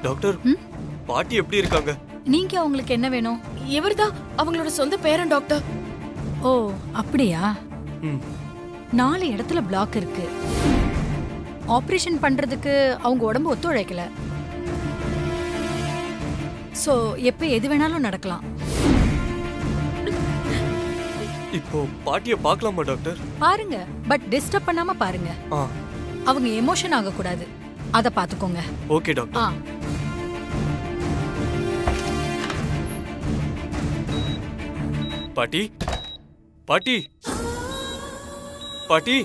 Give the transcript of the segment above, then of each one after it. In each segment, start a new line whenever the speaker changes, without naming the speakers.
Doctor, பாட்டி எப்படி இருக்காங்க?
நீங்க அவங்களுக்கு என்ன வேணும்?
இவர்தான் அவங்களோட சொந்த பேரன் டாக்டர்.
ஓ அப்படியா?
ம்.
4 இடத்துல பிளாக் இருக்கு. ஆபரேஷன் பண்றதுக்கு அவங்க உடம்பு ஒத்துழைக்கல. சோ எப்ப எது வேணாலும் நடக்கலாம்.
இப்போ பாட்டிய பார்க்கலாமா டாக்டர்?
பாருங்க, பட் டிஸ்டர்ப் பண்ணாம பாருங்க.
ஆ,
அவங்க எமோஷன் ஆக கூடாது. அத பாத்துக்கோங்க.
Okay doctor.
ஆ
பாட்டி, பாட்டி, பாட்டி.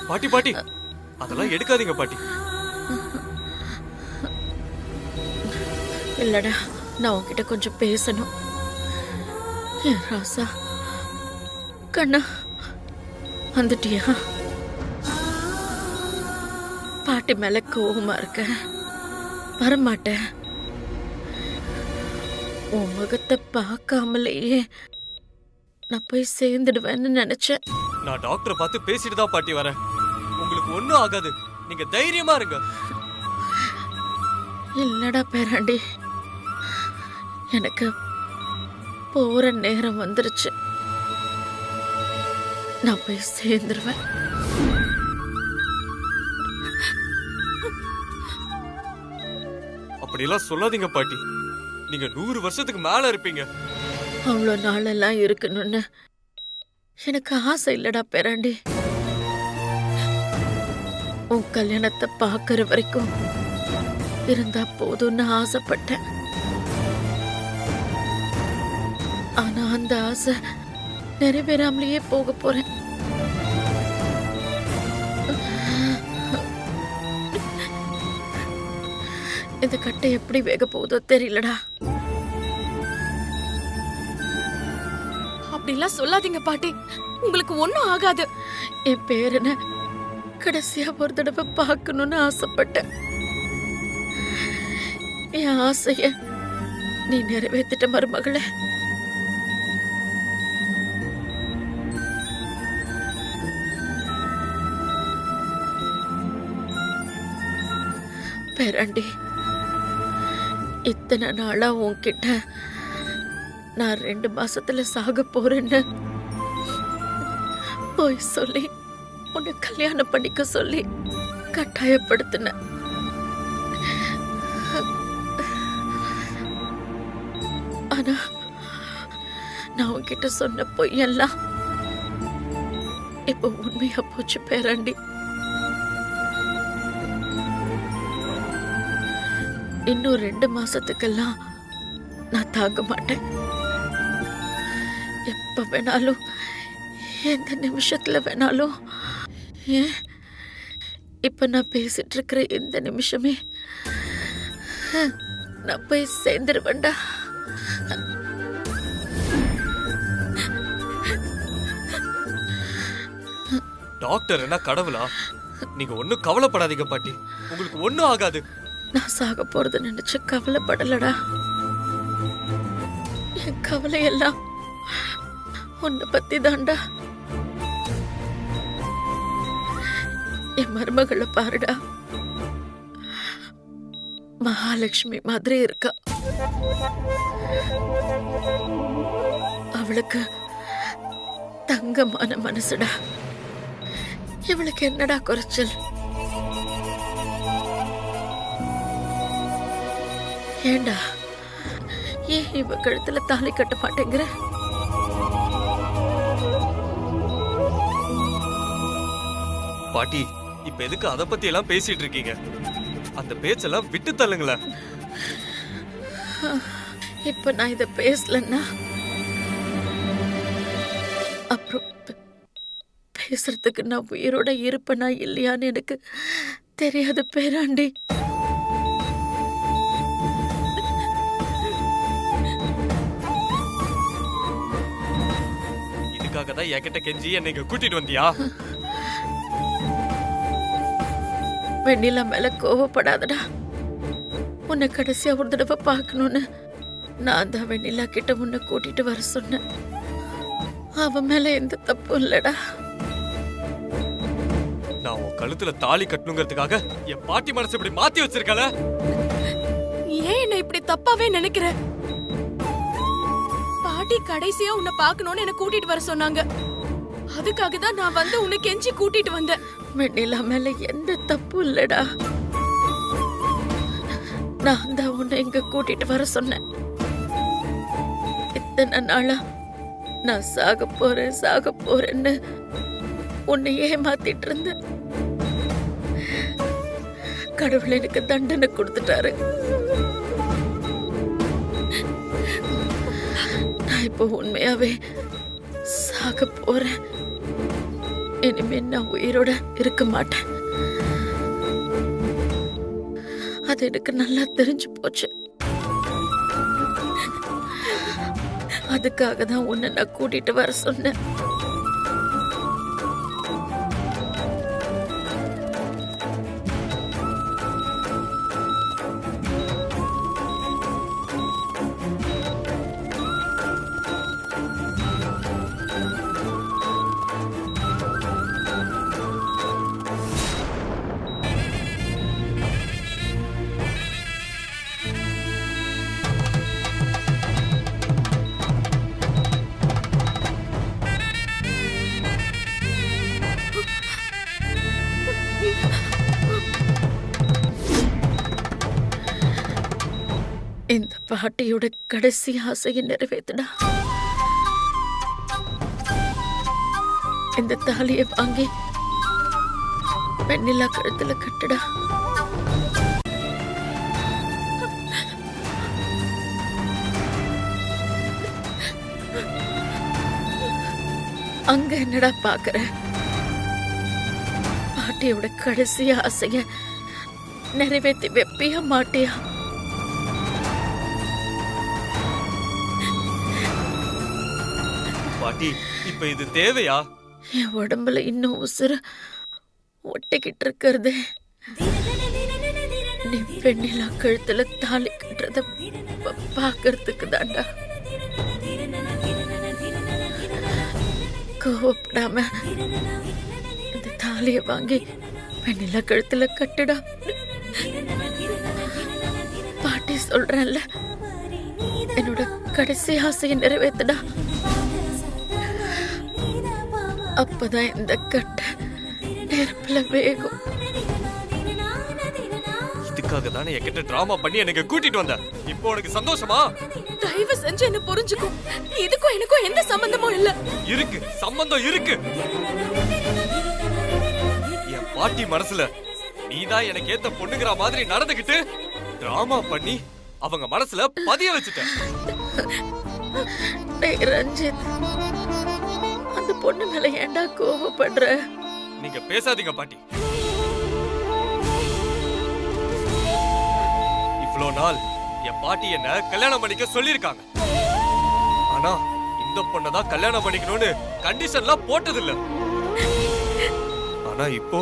பாட்டி பாட்டி, அதெல்லாம் எடுக்காதீங்க பாட்டி.
இல்லடா, நான் உன்கிட்ட கொஞ்சம் பேசணும். என் ராசா கண்ணா, வந்துட்டியா? பாட்டி மேல கோவமா இருக்க, வரமாட்டேன். உன் முகத்தை பார்க்காமலேயே நான் போய் சேர்ந்துடுவேன்னு நினைச்சேன்.
நான் டாக்டரை பார்த்து பேசிட்டு தான் பாட்டி வரேன். உங்களுக்கு ஒண்ணும் ஆகாது, நீங்க தைரியமா இருங்க.
இல்லடா பேராண்டி, எனக்கு போற நேரம் வந்துருச்சு. நான் போய் சேர்ந்துருவேன்.
அப்படியெல்லாம் சொல்லாதீங்க பாட்டி. நீங்க 100 வருஷத்துக்கு மேல இருப்பீங்க.
அவ்வளோ நாளெல்லாம் இருக்கணும்னு எனக்கு ஆசை இல்லடா பேராண்டி. உன் கல்யாணத்தை பார்க்கற வரைக்கும் இருந்தா போதும்னு ஆசைப்பட்டேன். ஆனா அந்த ஆசை நிறைவேறாமலேயே போக போறேன். இந்த கட்டை எப்படி வேக போகுதோ தெரியலடா. அப்படிலாம் சொல்லாதீங்க பாட்டி, உங்களுக்கு ஒண்ணும் ஆகாது. என் பேரனை கடைசியா ஒரு தடவை பார்க்கணும்னு ஆசைப்பட்டேன். என் ஆசைய நீ நிறைவேற்றிட்ட மருமகளே. பேராண்டி, இத்தனை நாளா உன்கிட்ட நான் 2 மாசத்துல சாக போறேன்னு போய் சொல்லி உன்னை கல்யாணம் பண்ணிக்க சொல்லி கட்டாயப்படுத்தின. ஆனா நான் உன்கிட்ட சொன்ன பொய்யெல்லாம் இப்ப உண்மையா போச்சு பேராண்டி. இன்னும் 2 மாசத்துக்கெல்லாம் நான் தாங்க மாட்டேன். எப்ப வேணாலும், எந்த நிமிஷத்துல வேணாலும், ஏன் இப்ப நான் பேசிட்டு இருக்கிற இந்த நிமிஷமே நான் போய் சேர்ந்துருவேன்டா.
டாக்டர் என்ன கடவுளா? நீங்க ஒண்ணும் கவலைப்படாதீங்க பாட்டி, உங்களுக்கு ஒண்ணும் ஆகாது.
நான் சாக போறது நினைச்சு கவலைப்படலடா. என் கவலையெல்லாம் உன்னை பத்தி தான்டா. என் மருமகளை பாருடா, மகாலட்சுமி மாதிரி இருக்கா. அவளுக்கு தங்கமான மனசுடா. இவளுக்கு என்னடா குறைச்சல்? ஏண்டா, ஏன் இவ கழுத்துல தாலி கட்ட மாட்டேங்கிற?
பாட்டி, இப்ப எதுக்கு அத பத்தி எல்லாம் பேசிட்டு இருக்கீங்க? அந்த பேச்செல்லாம் விட்டு தள்ளுங்களேன்.
இப்ப நான் இத பேசலன்னா அப்புறம் பேசுறதுக்கு நான் உயிரோட இருப்பேனா இல்லையான்னு எனக்கு தெரியாது பேராண்டி.
இதுக்காக தான் என்கிட்ட கெஞ்சி என்னை இங்க கூட்டிட்டு வந்தியா?
வெண்ணிலா மேல கோவப்படாதடா. உன்னை கடைசியா ஒரு தடவை பார்க்கணும்னு நான் தான் வெண்ணிலா கிட்ட உன்னை கூட்டிட்டு வர சொன்னேன். அவன் மேல எந்த தப்பும் இல்லடா.
நான் உன் கழுத்துல தாலி கட்டணுங்கிறதுக்காக என் பாட்டி மனசு இப்படி மாத்தி வச்சிருக்கல.
ஏன் என்ன இப்படி தப்பாவே நினைக்கிற? பாட்டி கடைசியா உன்னை பார்க்கணும்னு என்ன கூட்டிட்டு வர சொன்னாங்க. அதுக்காக தான் நான் வந்து உன்னை கெஞ்சி கூட்டிட்டு வந்தேன். வெண்ணிலா மேல எந்த தப்பு இல்லடா. நான் தான் உன்னை இங்க கூட்டிட்டு வர சொன்னேன். இத்தனை நாளா நான் சாக போறேன்னு உன்னை ஏமாத்திட்டு இருந்தேன். கடவுள் எனக்கு தண்டனை கொடுத்துட்டாரு. நான் இப்போ உண்மையாவே சாக போறேன். இனிமே நான் உயிரோட இருக்க மாட்டேன். அது எனக்கு நல்லா தெரிஞ்சு போச்சு. அதுக்காக தான் உன்னை நான் கூட்டிட்டு வர சொன்னேன். இந்த பாட்டியோட கடைசி ஆசையை நிறைவேத்துடா. இந்த தாலியை வாங்கி வெண்ணிலா கழுத்துல கட்டுடா. அங்க என்னடா பாக்குற? பாட்டியோட கடைசி ஆசைய நிறைவேற்றி வைப்பியா மாட்டியா?
பாட்டி, இப்ப இது தேவையா?
என் உடம்புல இன்னும் உசுறு ஒட்டிக்கிட்டு இருக்கிறது. நீ வெண்ணிலா கழுத்துல தாலி கட்டுறத பாக்குறதுக்கு தாண்டா. கோவப்படாம இந்த தாலியை வாங்கி வெண்ணிலா கழுத்துல கட்டுடா. பாட்டி சொல்றேன்ல, என்னோட கடைசி ஆசையை நிறைவேத்துடா. அப்பதான் இந்த கட்ட நெருப்புல வேகும்.
இதுக்காக தானே என்கிட்ட டிராமா பண்ணி எனக்கு கூட்டிட்டு வந்த. இப்போ உனக்கு சந்தோஷமா?
தயவு செஞ்சு என்ன புரிஞ்சுக்கும். இதுக்கும் எனக்கும் எந்த சம்பந்தமும் இல்ல.
இருக்கு, சம்பந்தம் இருக்கு. என் பாட்டி மனசுல நீதான் எனக்கு ஏத்த பொண்ணுங்கிற மாதிரி நடந்துகிட்டு டிராமா பண்ணி அவங்க மனசுல பதிய வச்சுட்ட.
டேய் ரஞ்சித், அந்த பொண்ணு மேல ஏன்டா கோவப்படுற?
நீங்க பேசாதீங்க பாட்டி. இவ்வளவு நாள் என் பாட்டி என்ன கல்யாணம் பண்ணிக்க சொல்லிருக்காங்க. ஆனா இந்த பொண்ணதான் கல்யாணம் பண்ணிக்கணும்னு கண்டிஷன்லாம் போட்டதில்ல. ஆனா இப்போ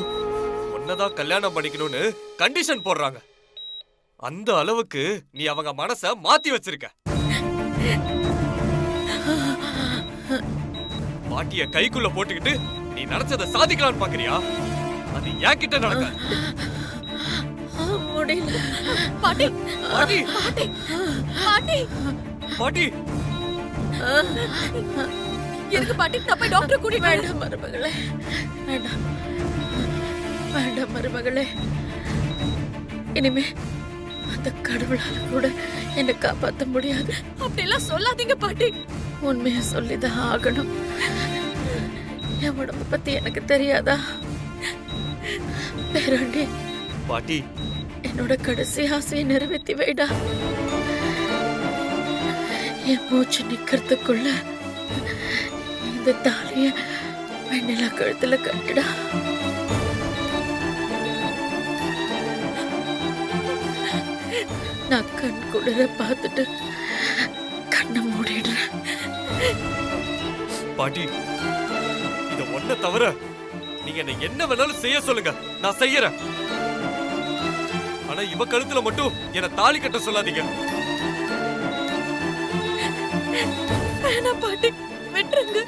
உன்னதான் கல்யாணம் பண்ணிக்கணும்னு கண்டிஷன் போடுறாங்க. அந்த அளவுக்கு நீ அவங்க மனச மாத்தி வச்சிருக்க. பாட்டிய கைக்குள்ள போட்டுக்கிட்டு நீ நினைச்சத சாதிக்கலாம்னு பாக்குறியா? அது என்கிட்ட நடக்க
முடியல. பாட்டி,
பாட்டி,
பாட்டி, பாட்டி,
பாட்டி.
எதுக்கு பாட்டி? நான் போய் டாக்டர் கூட்டிட்டு வேண்டாம் மருமகளே. வேண்டாம் வேண்டாம் மருமகளே. இனிமே அந்த கடவுளால கூட என்னை காப்பாற்ற முடியாது. அப்படியெல்லாம் சொல்லாதீங்க பாட்டி. உண்மையை சொல்லிதான் ஆகணும். என் உடம்ப பத்தி எனக்கு தெரியாதா? பேராண்டி
பாட்டி,
என்னோட கடைசி ஆசையை நிறைவேற்றி வைடா. என் மூச்சு நிக்கிறதுக்குள்ள இந்த தாலிய வெண்ணிலா கழுத்துல கட்டுடா. நான் கண் குளிர பார்த்துட்டு கண்ணை மூடிடுறேன்.
பாட்டி, இத ஒன்ன தவிர நீங்க என்ன வேணாலும் செய்ய சொல்லுங்க, நான் செய்யறேன். ஆனா இவ கழுத்துல மட்டும் என்ன தாலி கட்ட சொல்லாதீங்க.
வேணாம் பாட்டி, விட்டுருங்க.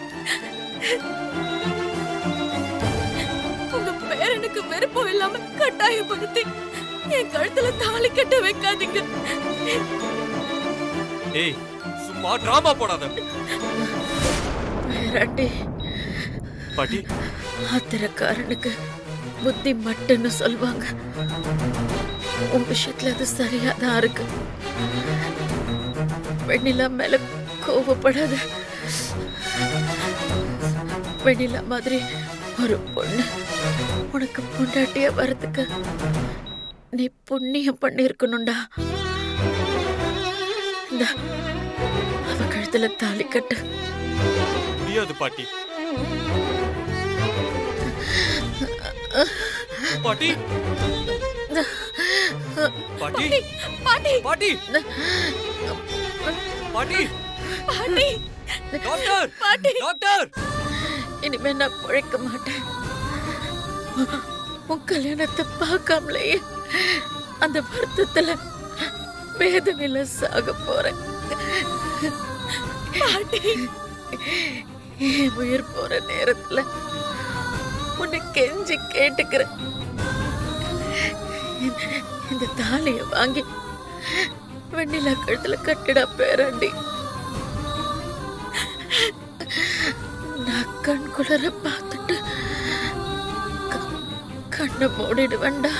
உங்க பேரனுக்கு விருப்பம் இல்லாம கட்டாயப்படுத்தி என் கழுத்துல தாலி கட்ட வைக்காதீங்க.
ஏய் சும்மா டிராமா போடாத.
பேராண்டி,
பாட்டி
ஆத்திரக்காரனுக்கு புத்தி மட்டுன்னு சொல்லுவாங்க. உன் விஷயத்துல அது சரியாதான் இருக்கு. வெண்ணிலா மேல கோவப்படாத. வெண்ணிலா மாதிரி ஒரு பொண்ணு உனக்கு பொண்டாட்டியா வரதுக்கு நீ புண்ணியம் பண்ணிருக்கணும்டா. இந்தா, அவ கழுத்துல தாலி கட்டு.
முடியாது பாட்டி. பாட்டி பாட்டி
பாட்டி,
பாட்டி பாட்டி
பாட்டி,
டாக்டர்
பாட்டி,
டாக்டர்.
இனிமே நான் பிழைக்க மாட்டேன். உன் கல்யாணத்தை பார்க்காமலேயே அந்த வருத்தத்துல வேதனையில சாக போறேன். பாட்டி, என் உயிர் போற நேரத்துல உன்னை கெஞ்சி கேட்டுக்கிறேன். இந்த தாலிய வாங்கி வெண்ணிலா கழுத்துல கட்டிடா பேராண்டி. நான் கண் குளர பார்த்துட்டு கண்ணை மூடிடுவேண்டா.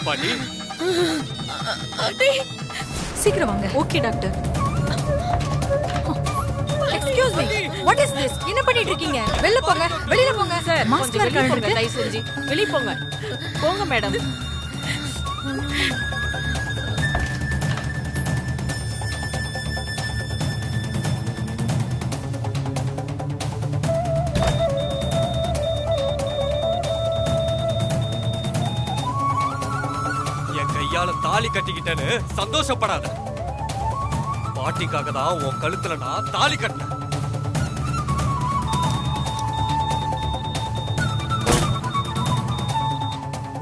பாட்டி
பாட்டி,
சீக்கிரம் வாங்க.
Okay doctor.
Excuse me, what is this? என்ன பண்ணிட்டு இருக்கீங்க? வெளில போங்க, வெளியில போங்க.
சார்
மாஸ்க்
கொஞ்சம்
வேற
வெளிய போங்க,
கழட்டுங்க.
தயவு செஞ்சு வெளிய போங்க. போங்க மேடம்.
என் கையால தாலி கட்டிக்கிட்டேன்னு சந்தோஷப்படாத. பாட்டிக்காக தான் உன் கழுத்துல நான் தாலி கட்டினேன்.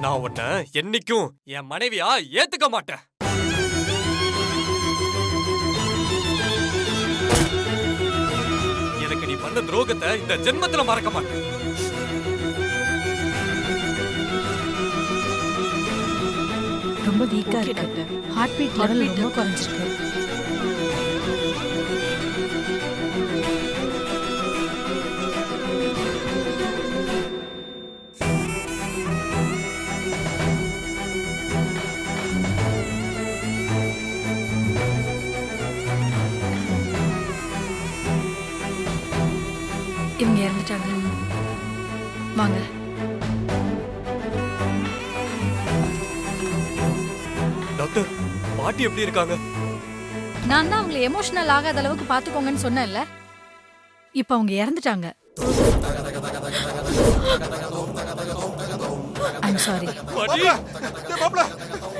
நான் உன்னை என்னைக்கும் என் மனைவியா ஏத்துக்க மாட்டேன். எனக்கு நீ பண்ண துரோகத்தை இந்த ஜென்மத்துல மறக்க மாட்டேன்.
ரொம்ப வீக்கா
ஓகே
இருக்கு.
டாக்டர்.
ஹார்ட் பீட் லெவல் ரொம்ப குறைஞ்சிருக்கு. இவங்க இறந்துட்டாங்க. வாங்க.
டாக்டர் பாட்டி எப்படி இருக்காங்க?
நான் தான் அவங்களை எமோஷனல் ஆகாத அளவுக்கு பாத்துக்கோங்கன்னு சொன்னேன்ல. இப்ப அவங்க இறந்துட்டாங்க. I'm sorry.
பாட்டி
மாப்ள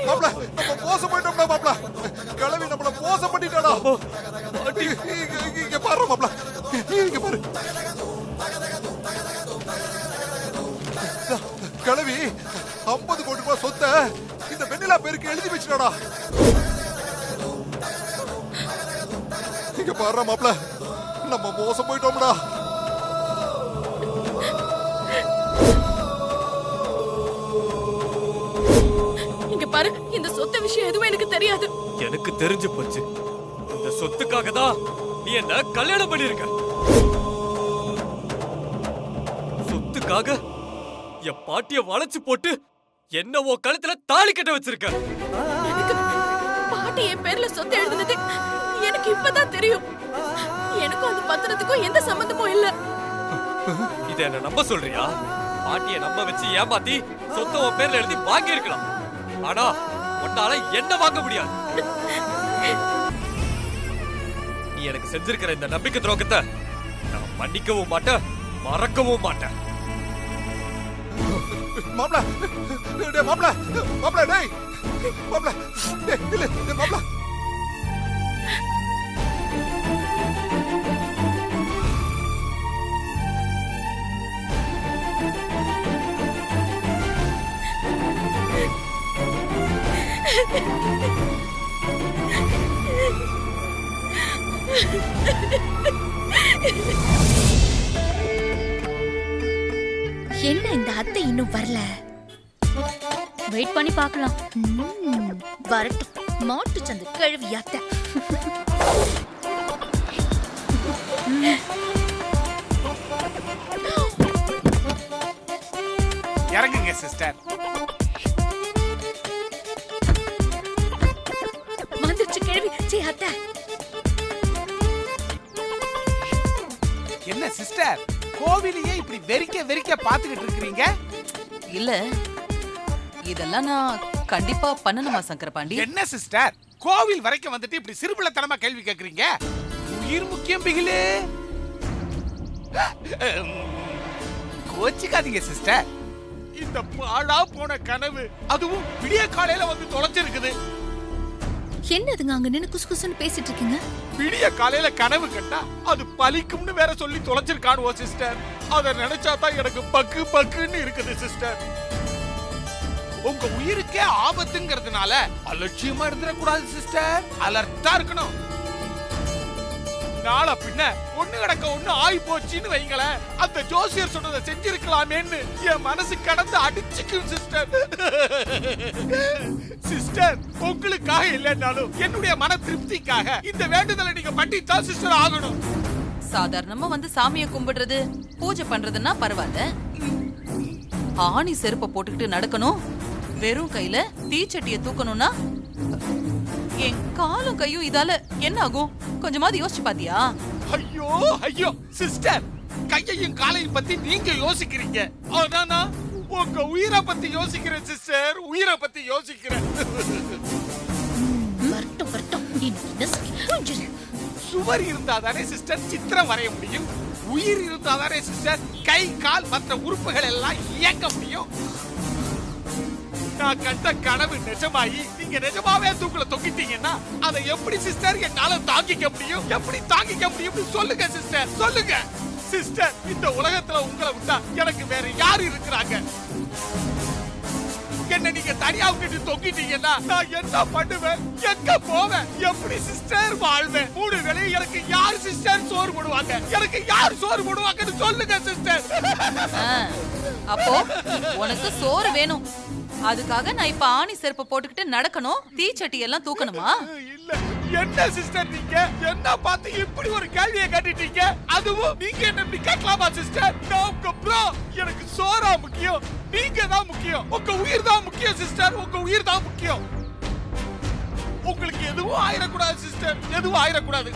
மாப்ள நம்ம மோசம் பண்ணிட்டோம்டா மாப்ள. கிளவி நம்மள மோசம் பண்ணிட்டாடா.
பாட்டி
இங்க பாரு மாப்ள, இங்க பாரு. கிளவி 50 கோடி ரூபாய் சொத்தை இந்த வெண்ணிலா பேருக்கு எழுதி வச்சுட்டாடா. இங்க பாரு மாப்ள, நம்ம மோசம் போயிட்டோம்டா.
பாரு, இந்த சொத்து விஷயம் எதுவும் எனக்கு தெரியாது.
எனக்கு தெரிஞ்சு போச்சு. இந்த சொத்துக்காக தான் நீ என்ன கல்யாணம் பண்ணிருக்க. சொத்துக்காக என் பாட்டிய வளைச்சு போட்டு என்ன உன் கழுத்துல தாலி கட்ட வச்சிருக்க.
எனக்கு பாட்டி என் பேர்ல சொத்து எழுதுனது எனக்கு இப்பதான் தெரியும். எனக்கும் அந்த பத்திரத்துக்கும் எந்த சம்பந்தமும் இல்ல.
இத என்ன நம்ப சொல்றியா? பாட்டிய நம்ப வச்சு ஏமாத்தி சொத்தை உன் பேர்ல எழுதி வாங்கி இருக்கலாம். ஆனா உன்னால என்ன வாங்க முடியாது. நீ எனக்கு செஞ்சிருக்கிற இந்த நம்பிக்கை துரோகத்தை நான் மன்னிக்கவும் மாட்டேன், மறக்கவும் மாட்டேன்.
மாப்ள டேய் மாப்ள மாப்ள டேய் மாப்ள டேய் இல்ல டேய் மாப்ள
என்ன இந்த அத்தை இன்னும் வரல?
வெயிட் பண்ணி பார்க்கலாம்.
வரட்டும், மாட்டு சந்து கழுவி அத்தை.
இறங்குங்க சிஸ்டர்.
வந்துருச்சு கிழவி. சீ அத்தை.
என்ன சிஸ்டர், கோவிலையே இப்படி வெறிக்க பாத்துக்கிட்டு இருக்கீங்க?
இல்ல, இதெல்லாம் நான் கண்டிப்பா பண்ணணுமா சங்கர பாண்டி?
என்ன சிஸ்டர், கோவில் வரைக்கும் வந்துட்டு இப்படி சிறுபிள்ளைத்தனமா கேள்வி கேக்குறீங்க? உயிர் முக்கியம் பிகிலு. கோச்சிக்காதீங்க சிஸ்டர். இந்த பாழா போன கனவு அதுவும் விடிய காலையில வந்து தொலைச்சிருக்குது.
என்னதுங்க அங்க நின்னு குசு குசுன்னு பேசிட்டு இருக்கீங்க?
விடிய காலையில கனவு கண்டா அது பலிக்கும்னு வேற சொல்லி தொலைச்சிருக்கானுவோ சிஸ்டர். அத நினைச்சா தான் எனக்கு பக்கு பக்குன்னு இருக்குது சிஸ்டர். உங்க உயிருக்கே ஆபத்துங்கிறதுனால அலட்சியமா இருந்துடக்கூடாது சிஸ்டர். அலர்ட்டா இருக்கணும். நாளை பின்ன ஒண்ணு கிடக்க ஒண்ணு ஆயி போச்சுன்னு வைங்களேன், அந்த ஜோசியர் சொன்னதை செஞ்சிருக்கலாமேன்னு என் மனசு கடந்து அடிச்சுக்கும் சிஸ்டர். சிஸ்டர், உங்களுக்காக இல்லைன்னாலும் என்னுடைய மன திருப்திக்காக இந்த வேண்டுதலை நீங்க பண்ணித்தான் சிஸ்டர் ஆகணும்.
சாதாரணமா வந்து சாமியை கும்பிடுறது, பூஜை பண்றதுன்னா பரவாயில்ல. ஆணி செருப்பை போட்டுக்கிட்டு நடக்கணும், வெறும் கையில தீச்சட்டிய தூக்கணும்னா என் காலும் கையும் இதால என்ன ஆகும்? கொஞ்சமாவது யோசிச்சு பாத்தியா?
ஐயோ ஐயோ சிஸ்டர், கையையும் காலையும் பத்தி நீங்க யோசிக்கிறீங்க, ஆனா நான் உங்க உயிரை பத்தி யோசிக்கிறேன் சிஸ்டர். உயிரை பத்தி யோசிக்கிறேன்.
வரட்டும் வரட்டும். இன்னைக்கு
சுவர் இருந்தாதானே சிஸ்டர் சித்திரம் வரைய முடியும். உயிர் இருந்தாதானே சிஸ்டர் கை கால் மற்ற உறுப்புகள் எல்லாம் இயங்க முடியும். நான் கண்ட கனவு நிஜமாயி நீங்க நிஜமாவே தூக்குல தொங்கிட்டீங்கன்னா அதை எப்படி சிஸ்டர் என்னால தாங்கிக்க முடியும்? எப்படி தாங்கிக்க முடியும் சொல்லுங்க சிஸ்டர், சொல்லுங்க சிஸ்டர். இந்த உலகத்துல உங்களை விட்டா எனக்கு வேற யாரு இருக்கிறாங்க? என்ன நீங்க தனியா விட்டுட்டு தொங்கிட்டீங்கன்னா நான் என்ன பண்ணுவேன்? எங்க போவேன்? எப்படி சிஸ்டர் வாழ்வேன்? 3 வேளையும் எனக்கு யார் சிஸ்டர் சோறு போடுவாங்க? எனக்கு யார் சோறு போடுவாங்கன்னு சொல்லுங்க சிஸ்டர்.
அப்போ உனக்கு சோறு வேணும், அதுக்காக நான் இப்ப ஆணி செருப்பை போட்டுக்கிட்டு நடக்கணும், தீச்சட்டி எல்லாம் தூக்கணுமா?
இல்ல, என்ன சிஸ்டர் நீங்க என்ன பார்த்து இப்படி ஒரு கேள்வியை கேட்டுட்டீங்க? அதுவும் நீங்க என்ன இப்படி கேட்கலாமா சிஸ்டர்? நான் உங்க ப்ரோ. எனக்கு சோறா முக்கியம், நீங்க தான் முக்கியம், உங்க உயிர் தான் முக்கியம் சிஸ்டர். உங்க உயிர் தான் முக்கியம். உங்களுக்கு எதுவும் ஆயிடக்கூடாது சிஸ்டர், எதுவும் ஆயிடக்கூடாது.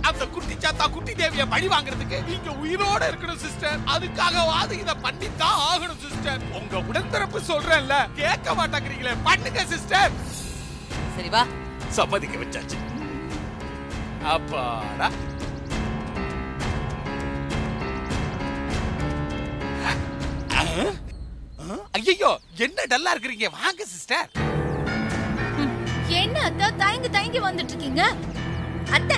அந்த குட்டி சாத்தா குட்டி தேவிய பழி வாங்குறதுக்கு நீங்க உயிரோட இருக்கணும் சிஸ்டர். அதுக்காகவாது இத பண்ணித்தான் ஆகணும் சிஸ்டர். உங்க உடன்பிறப்பு சொல்றேன்ல, கேட்க மாட்டேங்கிறீங்களே, பண்ணுங்க சிஸ்டர்.
சரி வா.
சம்மதிக்க வச்சாச்சு. அப்பாடா. ஐயோ, என்ன டல்லா இருக்கிறீங்க? வாங்க சிஸ்டர்.
என்ன அத்தை தயங்கி தயங்கி வந்துட்டு இருக்கீங்க? அத்தை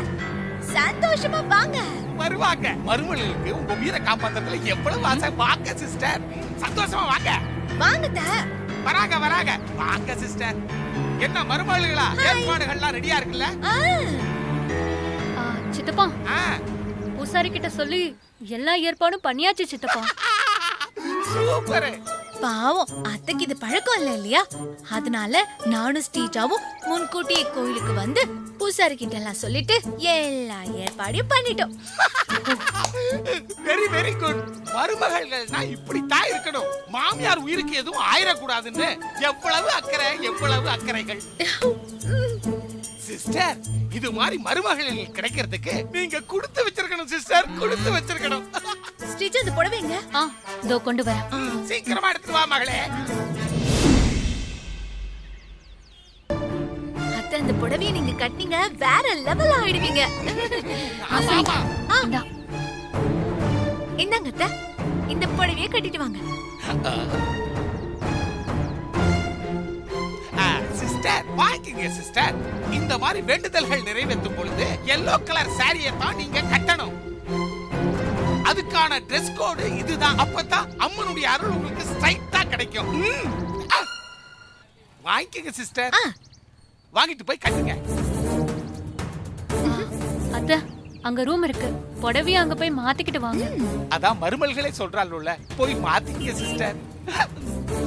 சந்தோஷமா வாங்க.
வருவாங்க. மருமகளுக்கு உங்க உயிரை காப்பாத்துறதுல எவ்வளவு ஆசை. வாங்க சிஸ்டர், சந்தோஷமா வாங்க.
வாங்க அத்தை.
வராங்க வராங்க. வாங்க சிஸ்டர். என்ன மருமகளா, ஏற்பாடுகள்லாம் ரெடியா இருக்குல்ல?
சித்தப்பா,
ஆ,
பூசாரி கிட்ட சொல்லி எல்லா ஏற்பாடும் பண்ணியாச்சு சித்தப்பா.
சூப்பர்.
பாவம் அத்தைக்கு இது பழக்கம் இல்ல இல்லையா, அதனால நானும் ஸ்ரீஜாவும் முன்கூட்டியே கோயிலுக்கு வந்து பூசாரி கிட்ட எல்லாம் சொல்லிட்டு எல்லா ஏற்பாடையும் பண்ணிட்டோம்.
Very very good. மருமகள்கள்னா இப்படித்தான் இருக்கணும். மாமியார் உயிருக்கு எதுவும் ஆயிடக்கூடாதுன்னு எவ்வளவு அக்கறை, எவ்வளவு அக்கறைகள். சிஸ்டர், இது மாதிரி மருமகள் கிடைக்கிறதுக்கு நீங்க கொடுத்து வச்சிருக்கணும் சிஸ்டர், கொடுத்து வச்சிருக்கணும்.
ஸ்ரீஜா இந்த புடவைங்க.
இதோ கொண்டு வரேன்.
சீக்கிரமா எடுத்து வா மகளே.
அத்தை இந்த புடவையை நீங்க கட்டினீங்க வேற லெவல் ஆயிடுவீங்க.
ஆமா.
இந்தா.
இந்தாங்க அத்தை, இந்த புடவையை கட்டிட்டு வாங்க.
சிஸ்டர் வாங்கிங்க சிஸ்டர். இந்த மாதிரி வேண்டுதல்கள் நிறைவேற்றும் பொழுது எல்லோ கலர் சாரியை தான் நீங்க கட்டணும். அதுக்கான Dress கோடு இதுதான். அப்பதான் அம்மனுடைய அருள் உங்களுக்கு ஸ்ட்ரைட்டா கிடைக்கும். வாங்கிங்க சிஸ்டர். வாங்கிட்டு போய் கட்டுங்க.
அத்தை, அங்க ரூம் இருக்கு. புடவைய அங்க போய் மாத்திக்கிட்டு வாங்க.
அதான் மருமல்களே சொல்றாள்ல, போய் மாத்திங்க சிஸ்டர்.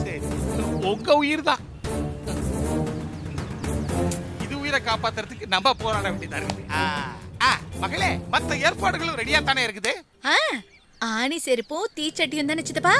சரி, உங்க உயிர் தான். இது உயிரை காப்பாத்துறதுக்கு நம்ம போராட வேண்டியதா இருக்கு. மகளே, மத்த ஏற்பாடுகளும் ரெடியா தானே இருக்குது.
ஆணி செருப்பும் தீச்சட்டியும் தானே சித்தப்பா?